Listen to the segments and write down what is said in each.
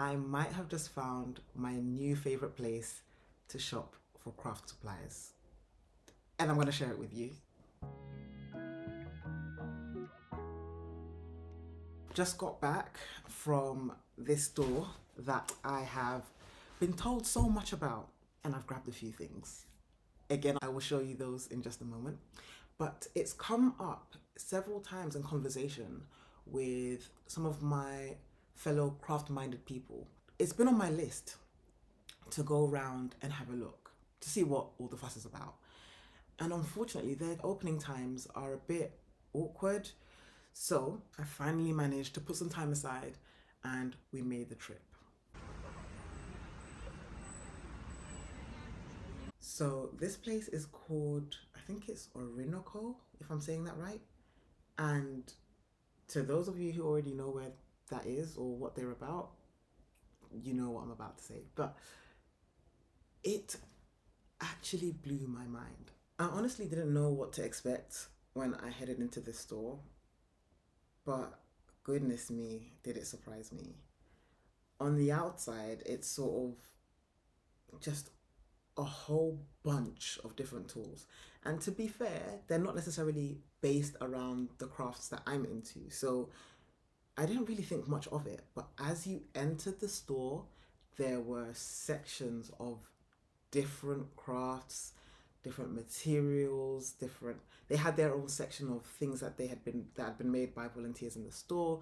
I might have just found my new favorite place to shop for craft supplies. And I'm going to share it with you. Just got back from this store that I have been told so much about, and I've grabbed a few things. Again, I will show you those in just a moment. But it's come up several times in conversation with some of my fellow craft minded people. It's been on my list to go around and have a look to see what all the fuss is about. And unfortunately, their opening times are a bit awkward. So I finally managed to put some time aside and we made the trip. So this place is called, I think it's Orinoco, if I'm saying that right. And to those of you who already know where that is or what they're about, you know what I'm about to say. But it actually blew my mind. I honestly didn't know what to expect when I headed into this store, but goodness me, did it surprise me. On the outside, it's sort of just a whole bunch of different tools. And to be fair, they're not necessarily based around the crafts that I'm into. So I didn't really think much of it. But as you entered the store, there were sections of different crafts, different materials, different they had their own section of things that had been made by volunteers in the store.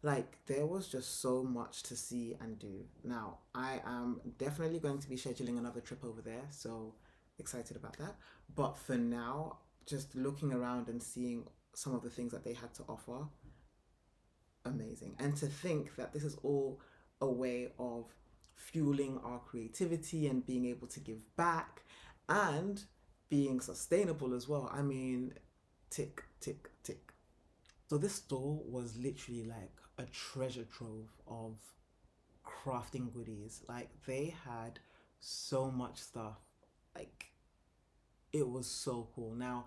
Like there was just so much to see and do. Now, I am definitely going to be scheduling another trip over there, so excited about that. But for now, just looking around and seeing some of the things that they had to offer, amazing. And to think that this is all a way of fueling our creativity and being able to give back and being sustainable as well. I mean, tick, tick, tick. So this store was literally like a treasure trove of crafting goodies. Like they had so much stuff. Like it was so cool. Now,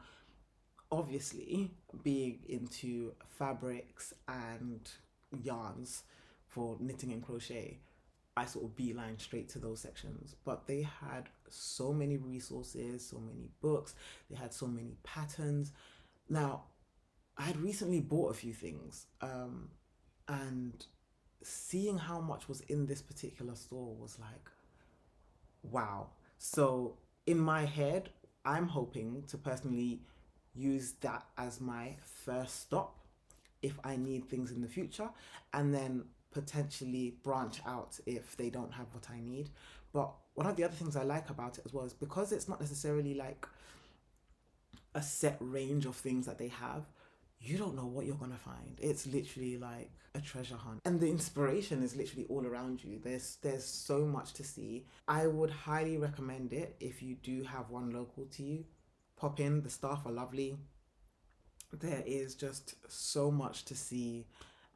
obviously, being into fabrics and yarns for knitting and crochet, I sort of beeline straight to those sections. But they had so many resources, so many books, they had so many patterns. Now, I had recently bought a few things, and seeing how much was in this particular store was like, wow. So, in my head, I'm hoping to personally use that as my first stop if I need things in the future, and then potentially branch out if they don't have what I need. But one of the other things I like about it as well is because it's not necessarily like a set range of things that they have, you don't know what you're gonna find. It's literally like a treasure hunt. And the inspiration is literally all around you. There's so much to see. I would highly recommend it if you do have one local to you. Pop in, the staff are lovely. There is just so much to see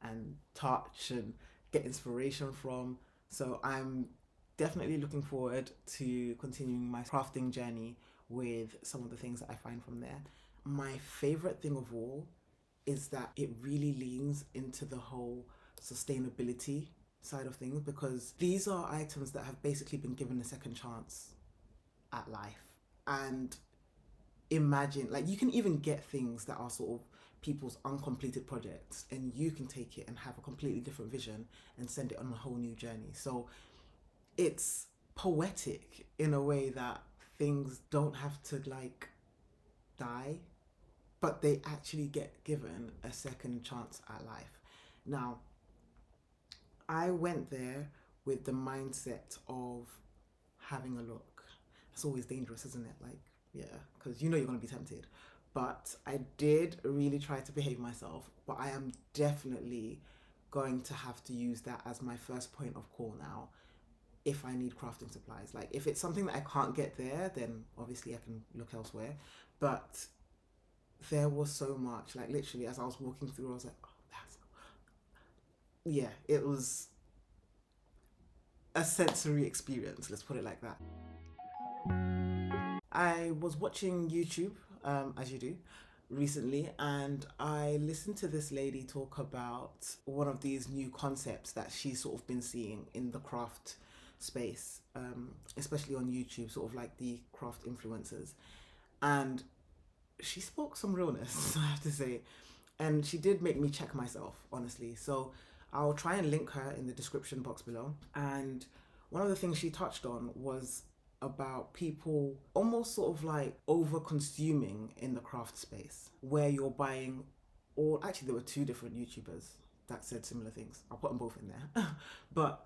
and touch and get inspiration from. So I'm definitely looking forward to continuing my crafting journey with some of the things that I find from there. My favorite thing of all is that it really leans into the whole sustainability side of things because these are items that have basically been given a second chance at life. And imagine, like, you can even get things that are sort of people's uncompleted projects and you can take it and have a completely different vision and send it on a whole new journey. So it's poetic in a way that things don't have to like die, but they actually get given a second chance at life. Now, I went there with the mindset of having a look. It's always dangerous, isn't it? Like, yeah, because you know you're going to be tempted. But I did really try to behave myself, but I am definitely going to have to use that as my first point of call now if I need crafting supplies. Like, if it's something that I can't get there, then obviously I can look elsewhere. But there was so much, like, literally, as I was walking through, I was like, oh, that's, yeah, it was a sensory experience, let's put it like that. I was watching YouTube, as you do, recently, and I listened to this lady talk about one of these new concepts that she's sort of been seeing in the craft space, especially on YouTube, sort of like the craft influencers. And she spoke some realness, I have to say. And she did make me check myself, honestly. So I'll try and link her in the description box below. And one of the things she touched on was about people almost sort of like over consuming in the craft space, where you're buying, or actually, there were two different YouTubers that said similar things. I'll put them both in there. But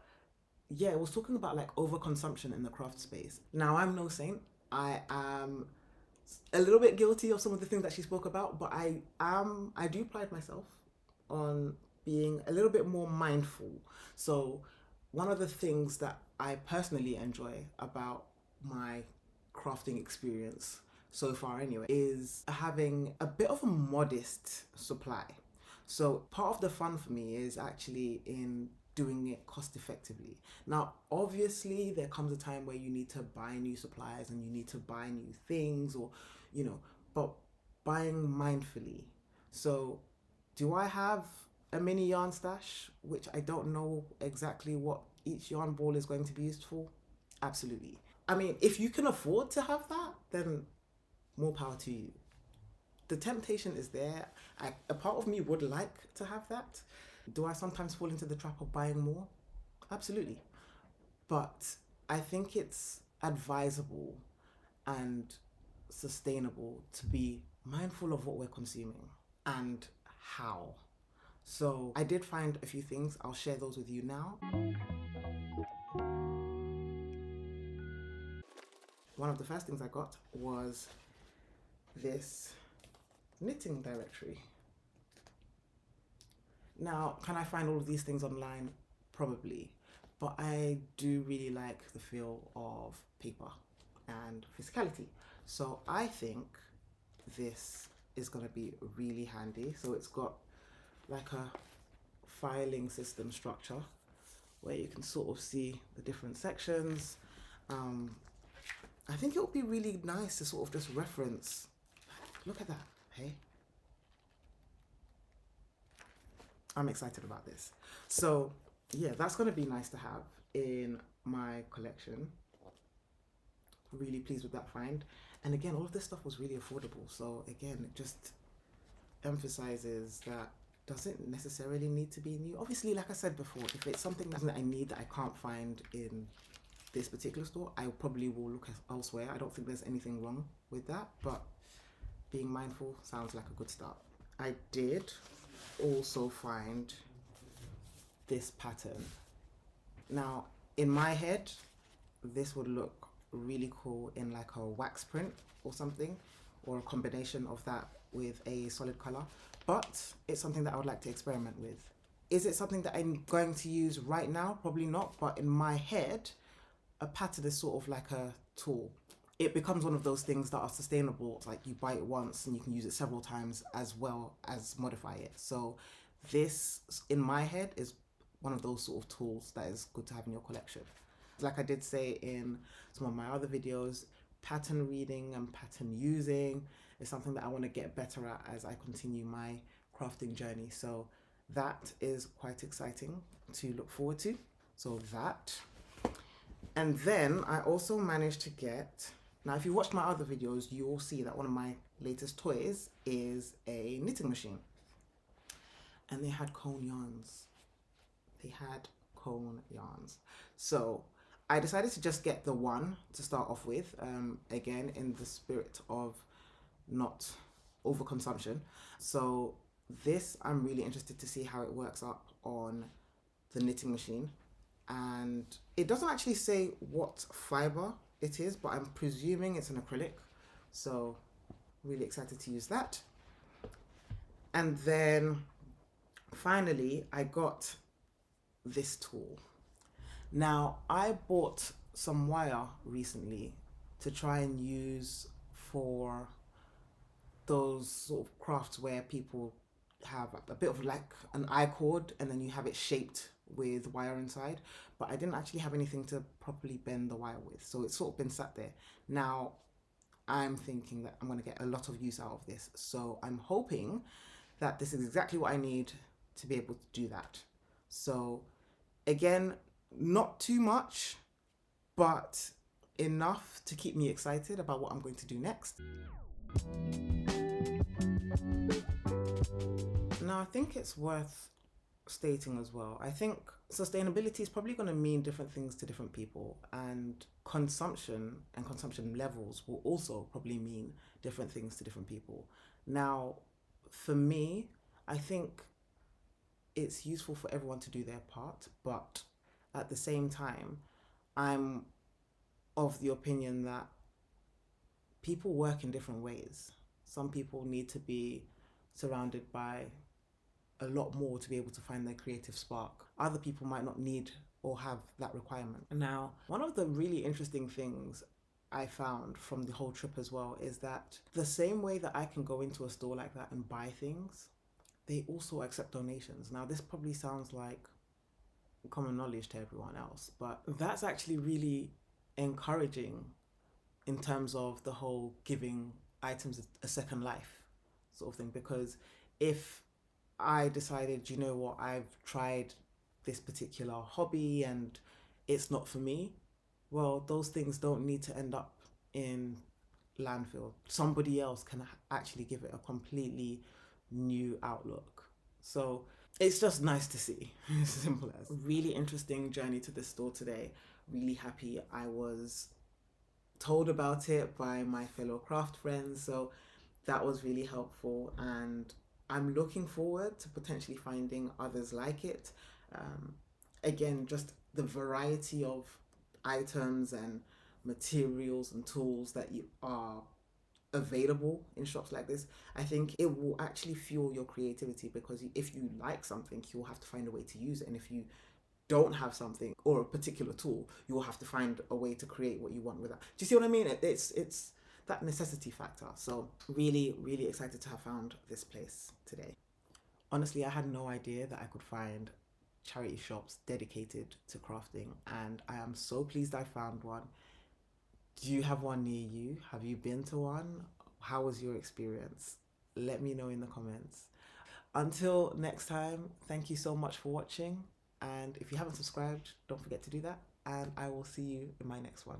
yeah, it was talking about like overconsumption in the craft space. Now, I'm no saint. I am a little bit guilty of some of the things that she spoke about, but I do pride myself on being a little bit more mindful. So one of the things that I personally enjoy about my crafting experience so far anyway is having a bit of a modest supply. So part of the fun for me is actually in doing it cost effectively. Now, obviously, there comes a time where you need to buy new supplies and you need to buy new things, or, but buying mindfully. So, do I have a mini yarn stash, which I don't know exactly what each yarn ball is going to be used for? Absolutely. I mean, if you can afford to have that, then more power to you. The temptation is there. A part of me would like to have that. Do I sometimes fall into the trap of buying more? Absolutely. But I think it's advisable and sustainable to be mindful of what we're consuming and how. So I did find a few things. I'll share those with you now. One of the first things I got was this knitting directory. Now, can I find all of these things online? Probably. But I do really like the feel of paper and physicality. So I think this is going to be really handy. So it's got like a filing system structure where you can sort of see the different sections. I think it would be really nice to sort of just reference. Look at that, hey? I'm excited about this. So yeah, that's going to be nice to have in my collection. Really pleased with that find. And again, all of this stuff was really affordable. So again, it just emphasizes that doesn't necessarily need to be new. Obviously, like I said before, if it's something that I need that I can't find in this particular store, I probably will look elsewhere. I don't think there's anything wrong with that, but being mindful sounds like a good start. I did also find this pattern. Now, in my head, this would look really cool in like a wax print or something, or a combination of that with a solid color, but it's something that I would like to experiment with. Is it something that I'm going to use right now? Probably not, but in my head, a pattern is sort of like a tool. It becomes one of those things that are sustainable. It's like you buy it once and you can use it several times as well as modify it. So this, in my head, is one of those sort of tools that is good to have in your collection. Like I did say in some of my other videos, pattern reading and pattern using is something that I want to get better at as I continue my crafting journey. So that is quite exciting to look forward to. So that. And then I also managed to get, now if you watched my other videos, you will see that one of my latest toys is a knitting machine. And they had cone yarns. So I decided to just get the one to start off with, again, in the spirit of not overconsumption. So this, I'm really interested to see how it works up on the knitting machine. And it doesn't actually say what fiber it is, but I'm presuming it's an acrylic. So really excited to use that. And then finally, I got this tool. Now, I bought some wire recently to try and use for those sort of crafts where people have a bit of like an I-cord and then you have it shaped with wire inside, but I didn't actually have anything to properly bend the wire with, so it's sort of been sat there. Now, I'm thinking that I'm going to get a lot of use out of this. So I'm hoping that this is exactly what I need to be able to do that. So again, not too much, but enough to keep me excited about what I'm going to do next. Now, I think it's worth stating as well. I think sustainability is probably going to mean different things to different people, and consumption and consumption levels will also probably mean different things to different people. Now, for me, I think it's useful for everyone to do their part, but at the same time, I'm of the opinion that people work in different ways. Some people need to be surrounded by a lot more to be able to find their creative spark. Other people might not need or have that requirement. Now, one of the really interesting things I found from the whole trip as well is that the same way that I can go into a store like that and buy things, they also accept donations. Now, this probably sounds like common knowledge to everyone else, but that's actually really encouraging in terms of the whole giving items a second life sort of thing. Because if I decided, you know what, I've tried this particular hobby and it's not for me, well, those things don't need to end up in landfill. Somebody else can actually give it a completely new outlook. So it's just nice to see. As simple as. Really interesting journey to the store today. Really happy I was told about it by my fellow craft friends. So that was really helpful, and I'm looking forward to potentially finding others like it. Again, just the variety of items and materials and tools that you are available in shops like this, I think it will actually fuel your creativity, because if you like something, you'll have to find a way to use it. And if you don't have something or a particular tool, you will have to find a way to create what you want with that. Do you see what I mean? It's that necessity factor. So really, really excited to have found this place today. Honestly, I had no idea that I could find charity shops dedicated to crafting, and I am so pleased I found one. Do you have one near you? Have you been to one? How was your experience? Let me know in the comments. Until next time, thank you so much for watching. And if you haven't subscribed, don't forget to do that. And I will see you in my next one.